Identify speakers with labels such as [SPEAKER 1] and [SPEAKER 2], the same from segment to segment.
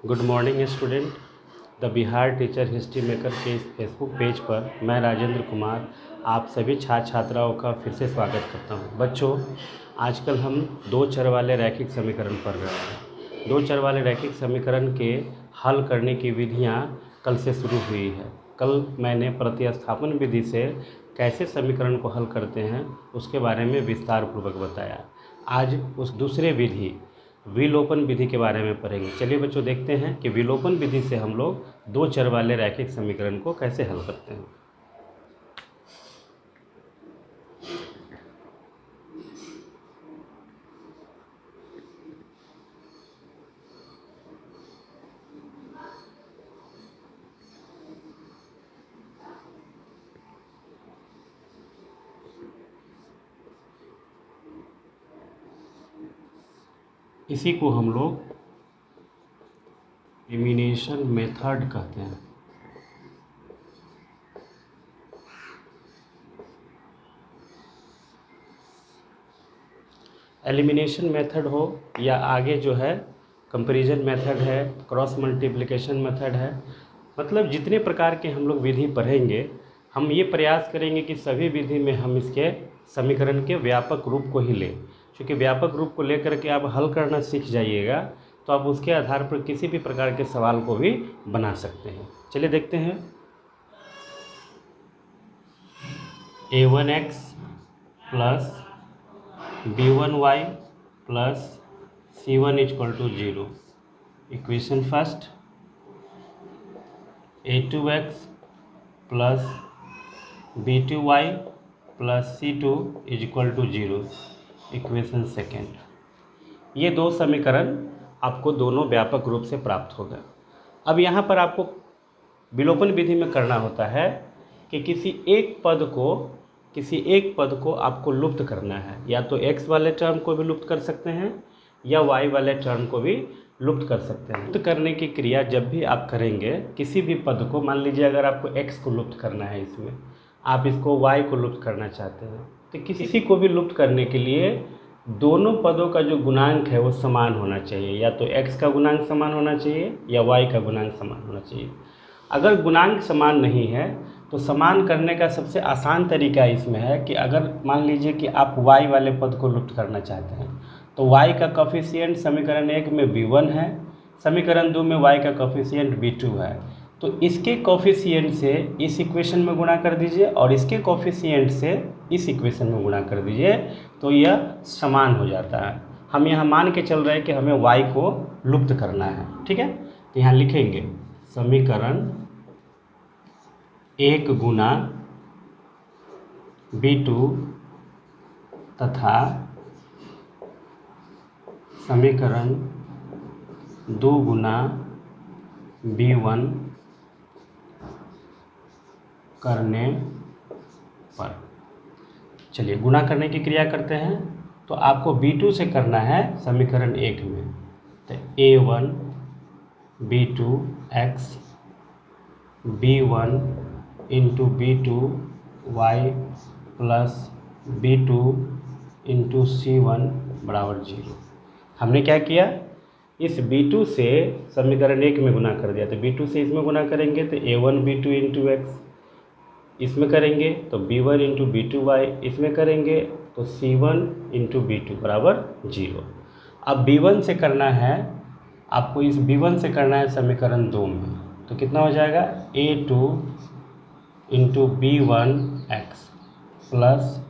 [SPEAKER 1] Good morning student. The Bihar teacher history maker के इस Facebook page पर मैं राजेंद्र कुमार आप सभी छात्र छात्राओं का फिर से स्वागत करता हूं। बच्चों, आजकल हम दो चर वाले रैखिक समीकरण पढ़ रहे हैं। दो चर वाले रैखिक समीकरण के हल करने की विधियां कल से शुरू हुई है। कल मैंने प्रतिस्थापन विधि से कैसे समीकरण को हल करते हैं उसके बारे में विस्तार पूर्वक बताया। आज उस दूसरे विधि विलोपन विधि के बारे में पढ़ेंगे। चलिए बच्चों, देखते हैं कि विलोपन विधि से हम लोग दो चर वाले रैखिक समीकरण को कैसे हल करते हैं। इसी को हम लोग एलिमिनेशन मेथड कहते हैं। एलिमिनेशन मेथड हो या आगे जो है कंपैरिजन मेथड है, क्रॉस मल्टीप्लिकेशन मेथड है, मतलब जितने प्रकार के हम लोग विधि पढ़ेंगे हम ये प्रयास करेंगे कि सभी विधि में हम इसके समीकरण के व्यापक रूप को ही लें। क्योंकि व्यापक रूप को लेकर के आप हल करना सीख जाइएगा तो आप उसके आधार पर किसी भी प्रकार के सवाल को भी बना सकते हैं। चलिए देखते हैं। a1x plus b1y plus c1 = 0। Equation first. a2x plus b2y plus c2 = 0। Equation second. ये दो समीकरण आपको दोनों व्यापक रूप से प्राप्त होगा। अब यहाँ पर आपको विलोपन विधि में करना होता है कि किसी एक पद को आपको लुप्त करना है। या तो x वाले टर्म को भी लुप्त कर सकते हैं या y वाले टर्म को भी लुप्त कर सकते हैं। लुप्त करने की क्रिया जब भी आप करेंगे किसी भी पद को, मान लीजिए अगर आपको x को लुप्त करना है, इसमें आप इसको y को लुप्त करना चाहते हैं, तो किसी को भी लुप्त करने के लिए दोनों पदों का जो गुणांक है वो समान होना चाहिए। या तो x का गुणांक समान होना चाहिए या y का गुणांक समान होना चाहिए। अगर गुणांक समान नहीं है तो समान करने का सबसे आसान तरीका इसमें है कि अगर मान लीजिए कि आप y वाले पद को लुप्त करना चाहते हैं तो y का कोफिशिएंट समीकरण 1 में b1 है, समीकरण 2 में y का कोफिशिएंट b2 है, तो इसके कोफिशिएंट से इस इक्वेशन में गुणा कर दीजिए और इसके कोफिशिएंट से इस इक्वेशन में गुणा कर दीजिए, तो यह समान हो जाता है। हम यहाँ मान के चल रहे हैं कि हमें y को लुप्त करना है, ठीक है। तो यहाँ लिखेंगे समीकरण 1 गुना b2 तथा समीकरण 2 गुना b1 करने पर। चलिए गुणा करने की क्रिया करते हैं। तो आपको b2 से करना है समीकरण 1 में, तो a1 b2 x b1 into b2 y plus b2 into c1 = 0। हमने क्या किया, इस b2 से समीकरण 1 में गुणा कर दिया, तो b2 से इसमें गुणा करेंगे तो a1 b2 इंटू x इसमें करेंगे तो b1 इंटू b2y इसमें करेंगे तो c1 इंटू b2 = 0। अब b1 से करना है आपको, इस b1 से करना है समीकरण 2 में, तो कितना हो जाएगा a2 into b1x plus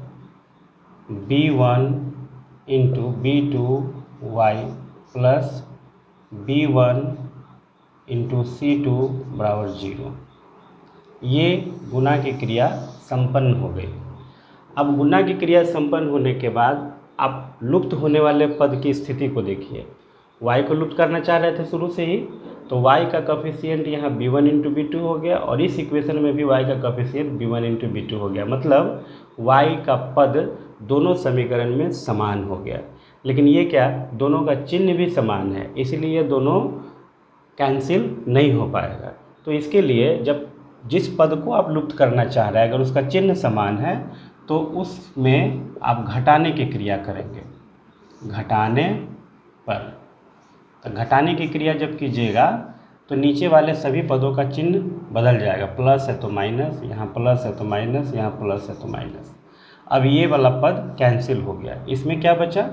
[SPEAKER 1] b1 into b2y plus b1 into c2 = 0। ये गुणा की क्रिया संपन्न हो गई। अब गुणा की क्रिया संपन्न होने के बाद आप लुप्त होने वाले पद की स्थिति को देखिए। y को लुप्त करना चाह रहे थे शुरू से ही, तो y का कोफिशिएंट यहाँ b1 इंटू b2 हो गया और इस इक्वेशन में भी y का कोफिशिएंट b1 इंटू b2 हो गया, मतलब y का पद दोनों समीकरण में समान हो गया। लेकिन ये क्या, दोनों का चिन्ह भी समान है, इसलिए ये दोनों कैंसिल नहीं हो पाएगा। तो इसके लिए जब जिस पद को आप लुप्त करना चाह रहे हैं अगर उसका चिन्ह समान है तो उसमें आप घटाने की क्रिया करेंगे। घटाने पर तो घटाने की क्रिया जब कीजिएगा तो नीचे वाले सभी पदों का चिन्ह बदल जाएगा, प्लस है तो माइनस, यहाँ प्लस है तो माइनस, यहाँ प्लस है तो माइनस। अब ये वाला पद कैंसिल हो गया। इसमें क्या बचा?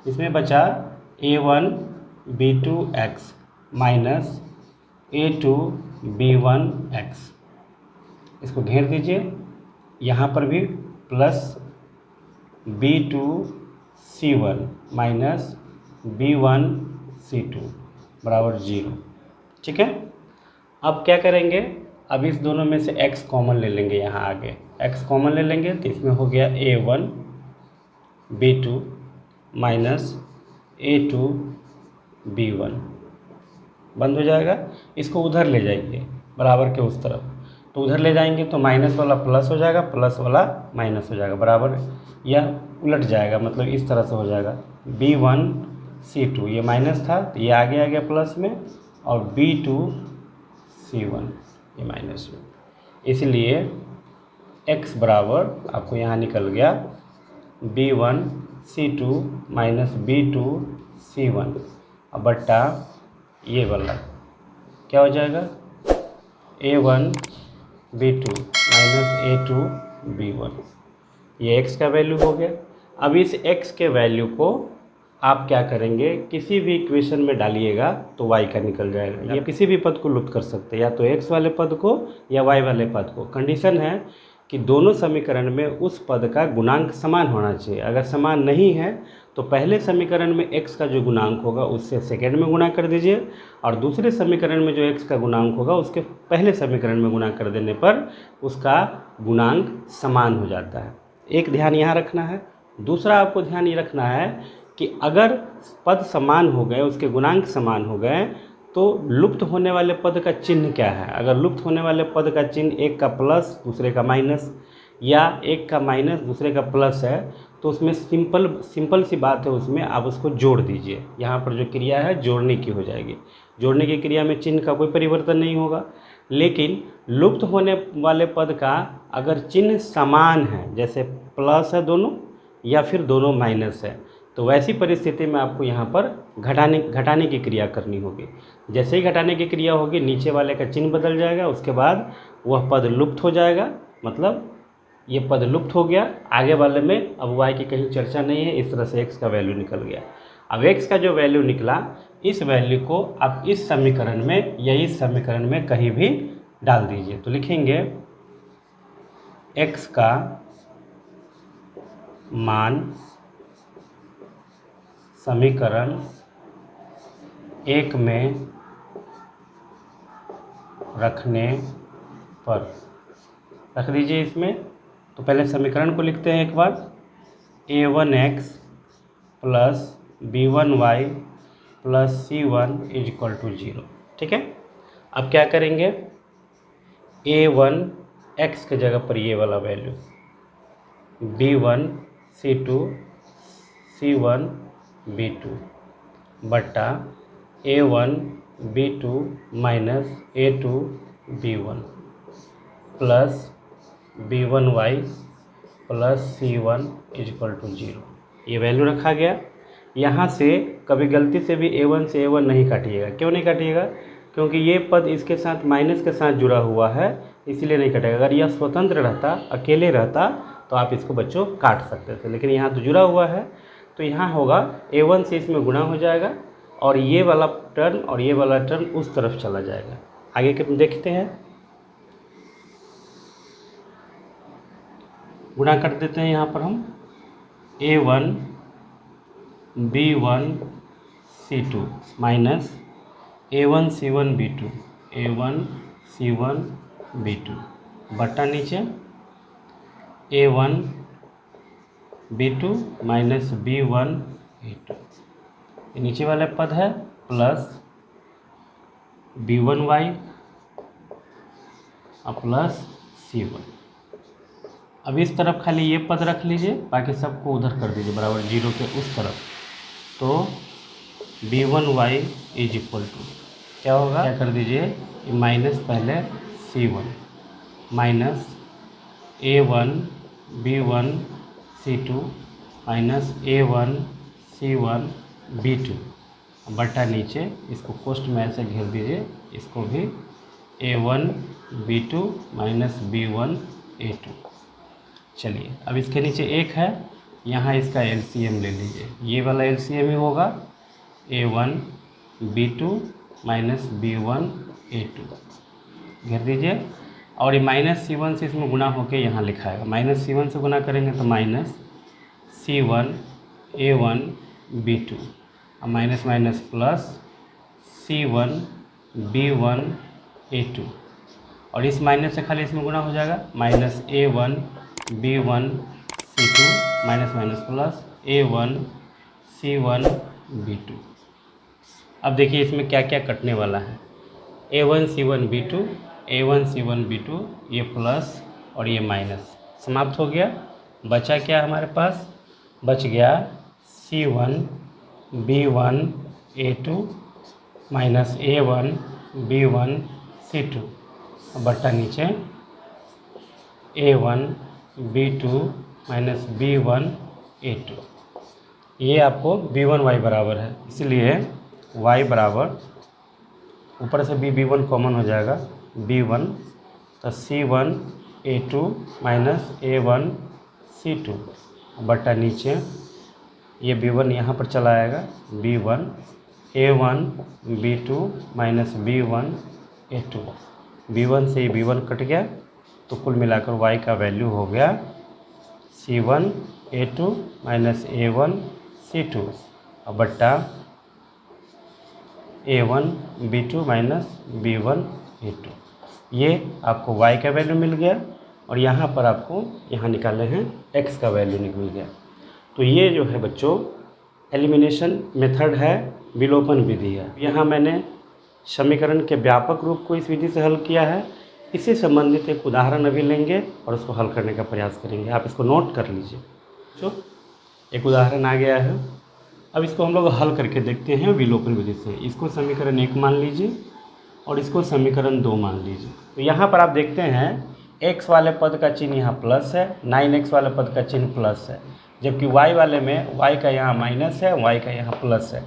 [SPEAKER 1] इसमें बचा a1b2x माइनस a2b1x। इसको घेर दीजिए। यहाँ पर भी प्लस b2c1 माइनस b1c2 बराबर 0। ठीक है। अब क्या करेंगे? अब इस दोनों में से x कॉमन ले लेंगे। यहाँ आगे x कॉमन ले लेंगे तो इसमें हो गया a1b2 माइनस a2b1 बंद हो जाएगा। इसको उधर ले जाइए बराबर के उस तरफ, तो उधर ले जाएंगे तो माइनस वाला प्लस हो जाएगा, प्लस वाला माइनस हो जाएगा बराबर, यह उलट जाएगा, मतलब इस तरह से हो जाएगा। b1c2 ये माइनस था तो ये आगे आ गया प्लस में, और b2c1 ये माइनस में। इसलिए x बराबर आपको यहाँ निकल गया b1c2 माइनस b2c1 अब बट्टा ये वाला क्या हो जाएगा a1b2 माइनस a2b1। ये x का वैल्यू हो गया। अब इस x के वैल्यू को आप क्या करेंगे? किसी भी इक्वेशन में डालिएगा तो y का निकल जाएगा। ये किसी भी पद को लुप्त कर सकते हैं, या तो x वाले पद को या y वाले पद को। कंडीशन है कि दोनों समीकरण में उस पद का गुणांक समान होना चाहिए। अगर समान नहीं है तो पहले समीकरण में x का जो गुणांक होगा उससे सेकंड में गुणा कर दीजिए, और दूसरे समीकरण में जो x का गुणांक होगा उसके पहले समीकरण में गुणा कर देने पर उसका गुणांक समान हो जाता है। एक ध्यान यहाँ रखना है। दूसरा आपको ध्यान ये रखना है कि अगर पद समान हो गए, उसके गुणांक समान हो गए, तो लुप्त होने वाले पद का चिन्ह क्या है? अगर लुप्त होने वाले पद का चिन्ह एक का प्लस दूसरे का माइनस, या एक का माइनस दूसरे का प्लस है, तो उसमें सिंपल सी बात है, उसमें आप उसको जोड़ दीजिए। यहाँ पर जो क्रिया है जोड़ने की हो जाएगी। जोड़ने की क्रिया में चिन्ह का कोई परिवर्तन नहीं होगा। लेकिन लुप्त होने वाले पद का अगर चिन्ह समान है, जैसे प्लस है दोनों या फिर दोनों माइनस है, तो वैसी परिस्थिति में आपको यहाँ पर घटाने की क्रिया करनी होगी। जैसे ही घटाने की क्रिया होगी नीचे वाले का चिन्ह बदल जाएगा, उसके बाद वह पद लुप्त हो जाएगा, मतलब ये पद लुप्त हो गया। आगे वाले में अब y की कहीं चर्चा नहीं है। इस तरह से x का वैल्यू निकल गया। अब x का जो वैल्यू निकला, इस वैल्यू को आप इस समीकरण में या इस समीकरण में कहीं भी डाल दीजिए। तो लिखेंगे x का मान समीकरण 1 में रखने पर रख दीजिए इसमें। तो पहले समीकरण को लिखते हैं एक बार। a1x plus b1y plus c1 is equal to 0। ठीक है। अब क्या करेंगे? a1x के जगह पर ये वाला वैल्यू b1c2 c1 b2 बट्टा a1b2 minus a2b1 plus b1y plus c1 is equal to 0। ये वैल्यू रखा गया। यहाँ से कभी गलती से भी a1 से a1 नहीं काटिएगा। क्यों नहीं काटिएगा? क्योंकि ये पद इसके साथ माइनस के साथ जुड़ा हुआ है, इसीलिए नहीं कटेगा। अगर यह स्वतंत्र रहता, अकेले रहता, तो आप इसको बच्चों काट सकते थे, लेकिन यहाँ तो जुड़ा हुआ है, तो यहाँ होगा a1 से इसमें गुणा हो जाएगा, और ये वाला टर्म और ये वाला टर्म उस तरफ चला जाएगा। आगे के देखते हैं। गुणा कर देते हैं यहाँ पर हम a1 b1 c2 minus a1 c1 b2 a1 c1 b2 बट्टा नीचे a1 b2 minus b1 b2। नीचे वाले पद है प्लस b1y और प्लस c1। अब इस तरफ खाली ये पद रख लीजिए, बाकी सबको उधर कर दीजिए बराबर 0 के उस तरफ। तो b1y इज इक्वल टू क्या होगा? क्या कर दीजिए? माइनस पहले c1 minus a1 b1 c2 minus a1 c1 b2 बटा नीचे इसको कोष्ठ में ऐसे घेर दीजिए, इसको भी A1 B2 minus B1 A2। चलिए अब इसके नीचे एक है, यहाँ इसका LCM ले लीजिए, ये वाला LCM ही होगा A1 B2 minus B1 A2, घेर दीजिए। और ये माइनस C1 से इसमें गुना होकर यहाँ लिखा है, माइनस C1 से गुना करेंगे तो माइनस C1 A1 B2, अब minus minus plus C1 B1 A2, और इस माइनस से खाली इसमें गुना हो जाएगा, minus A1 B1 C2 minus minus plus A1 C1 B2। अब देखिए इसमें क्या क्या कटने वाला है, A1 C1 B2, A1 C1 B2, ये प्लस और ये माइनस समाप्त हो गया। बचा क्या हमारे पास, बच गया C1 B1 A2 minus A1 B1 C2 बटा नीचे A1 B2 minus B1 A2। ये आपको B1 Y बराबर है, इसलिए Y बराबर ऊपर से B1 कॉमन हो जाएगा, B1 तो C1 A2 minus A1 C2 बटा नीचे ये B1 यहाँ पर चला आएगा, B1 A1 B2 minus B1 A2, B1 से B1 कट गया तो कुल मिलाकर Y का वैल्यू हो गया C1 A2 minus A1 C2 बट्टा A1 B2 minus B1 A2। ये आपको Y का वैल्यू मिल गया और यहाँ पर आपको यहाँ निकाले हैं X का वैल्यू मिल गया। तो ये जो है बच्चों एलिमिनेशन मेथड है, विलोपन विधि है। यहाँ मैंने समीकरण के व्यापक रूप को इस विधि से हल किया है। इससे संबंधित एक उदाहरण अभी लेंगे और उसको हल करने का प्रयास करेंगे, आप इसको नोट कर लीजिए। जो एक उदाहरण आ गया है, अब इसको हम लोग हल करके देखते हैं विलोपन विधि से। इसको समीकरण 1 मान लीजिए और इसको समीकरण 2 मान लीजिए। तो यहाँ पर आप देखते हैं x वाले पद का चिन्ह यहाँ प्लस है, 9x वाले पद का चिन्ह प्लस है, जबकि y वाले में y का यहाँ माइनस है, y का यहाँ प्लस है।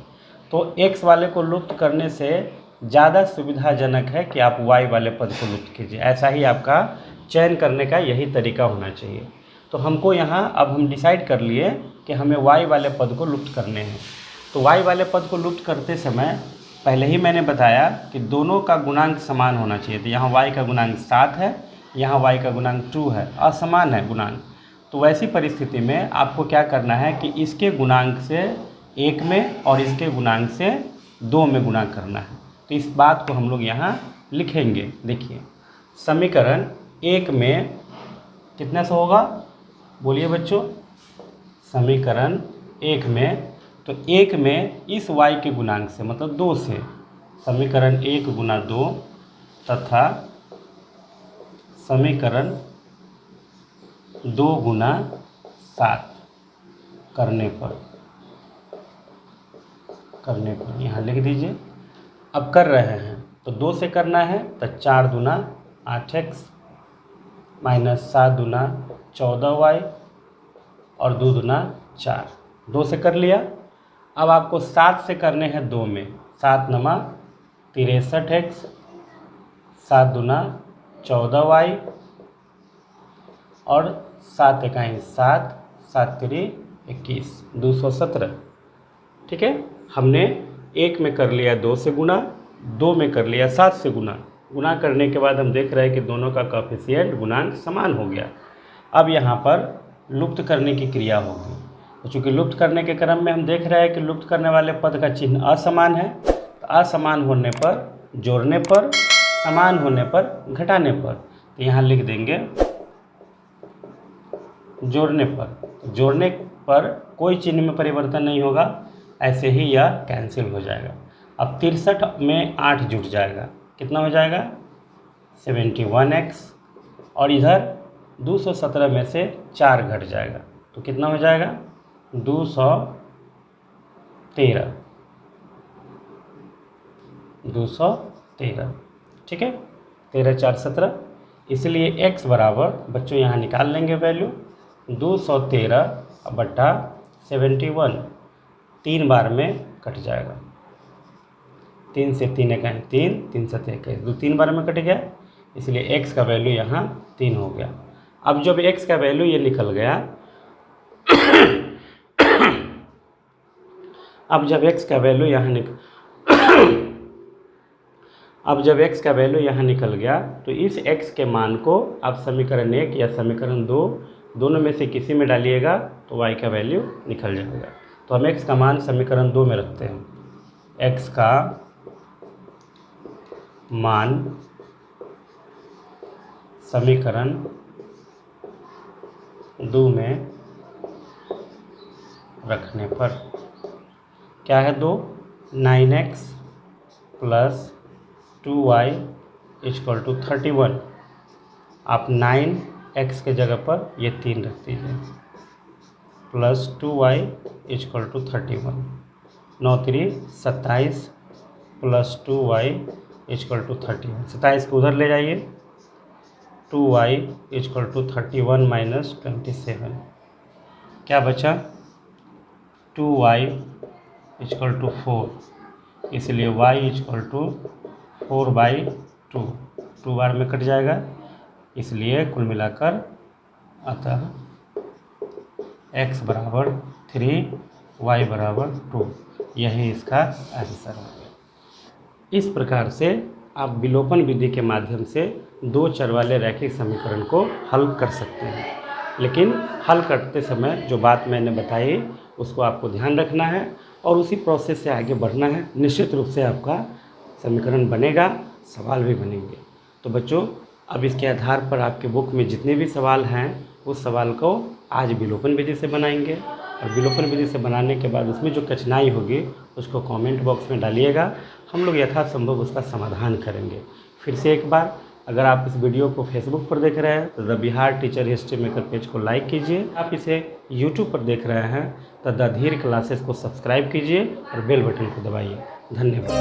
[SPEAKER 1] तो x वाले को लुप्त करने से ज़्यादा सुविधाजनक है कि आप y वाले पद को लुप्त कीजिए। ऐसा ही आपका चयन करने का यही तरीका होना चाहिए। तो हमको यहाँ अब हम डिसाइड कर लिए कि हमें y वाले पद को लुप्त करने हैं। तो y वाले पद को लुप्त करते समय पहले ही मैंने बताया कि दोनों का गुणांक समान होना चाहिए। तो यहाँ y का गुणांक 7 है, यहाँ y का गुणांक 2 है, असमान है गुणांक। तो वैसी परिस्थिति में आपको क्या करना है कि इसके गुणांक से 1 में और इसके गुणांक से 2 में गुणा करना है। तो इस बात को हम लोग यहाँ लिखेंगे। देखिए समीकरण 1 में कितना सा होगा, बोलिए बच्चों। समीकरण 1 में, तो 1 में इस y के गुणांक से मतलब 2 से, समीकरण 1 गुना 2 तथा समीकरण 2 गुना 7 करने पर यहाँ लिख दीजिए। अब कर रहे हैं तो 2 से करना है तो 4 दूना 8x माइनस 7 दूना 14y और 2 दूना 4, 2 से कर लिया। अब आपको 7 से करने हैं 2 में, 7 नमा 63x, 7 दूना 14y और 7 इकाई 7, 7 3 21, 217। ठीक है, हमने 1 में कर लिया 2 से गुना, 2 में कर लिया 7 से गुना। गुना करने के बाद हम देख रहे हैं कि दोनों का कोएफिशिएंट गुणांक समान हो गया। अब यहाँ पर लुप्त करने की क्रिया होगी। तो चूँकि लुप्त करने के क्रम में हम देख रहे हैं कि लुप्त करने वाले पद का चिन्ह असमान है, तो असमान होने पर जोड़ने पर, समान होने पर घटाने पर, तो यहाँ लिख देंगे जोड़ने पर। जोड़ने पर कोई चिन्ह में परिवर्तन नहीं होगा, ऐसे ही यह कैंसिल हो जाएगा। अब 63 में 8 जुट जाएगा, कितना हो जाएगा 71x, और इधर 217 में से 4 घट जाएगा तो कितना हो जाएगा 213। ठीक है, 13 4 17, इसलिए x बराबर बच्चों यहाँ निकाल लेंगे वैल्यू 213 बटा 71, 3 बार में कट जाएगा। 3 से 3 एक 3, 3 से 21, तो 3 बार में कट गया, इसलिए x का वैल्यू यहाँ 3 हो गया। अब जब x का वैल्यू ये निकल गया अब जब x का वैल्यू यहाँ निकल गया तो इस x के मान को आप समीकरण 1 या समीकरण 2 दोनों में से किसी में डालिएगा तो y का वैल्यू निकल जाएगा। तो हम x का मान समीकरण 2 में रखते हैं। x का मान समीकरण 2 में रखने पर क्या है, 2 9x plus 2y equal to 31। आप 9x के जगह पर ये 3 रख दीजिए, plus 2y equal to 31, 9 3 27 plus 2y equal to 31। 27 को उधर ले जाइए, 2y इक्वल टू 31 माइनस 27, क्या बचा, 2y इक्वल टू 4, इसलिए y इक्वल टू 4/2, 2 बार में कट जाएगा, इसलिए कुल मिलाकर अतः x बराबर 3, y बराबर 2, यही इसका आंसर है। इस प्रकार से आप विलोपन विधि के माध्यम से 2 चर वाले रैखिक समीकरण को हल कर सकते हैं, लेकिन हल करते समय जो बात मैंने बताई उसको आपको ध्यान रखना है और उसी प्रोसेस से आगे बढ़ना है। निश्चित रूप से आपका समीकरण बनेगा, सवाल भी बनेंगे। तो बच्चों, अब इसके आधार पर आपके बुक में जितने भी सवाल हैं उस सवाल को आज विलोपन विधि से बनाएंगे, और विलोपन विधि से बनाने के बाद उसमें जो कठिनाई होगी उसको कमेंट बॉक्स में डालिएगा, हम लोग यथासंभव उसका समाधान करेंगे। फिर से एक बार, अगर आप इस वीडियो को फेसबुक पर देख रहे हैं तो the Bihar teacher history maker page को लाइक कीजिए। आप इसे यूट्यूब पर देख रहे हैं तो द धीर क्लासेस को सब्सक्राइब कीजिए और बेल बटन को दबाइए। धन्यवाद।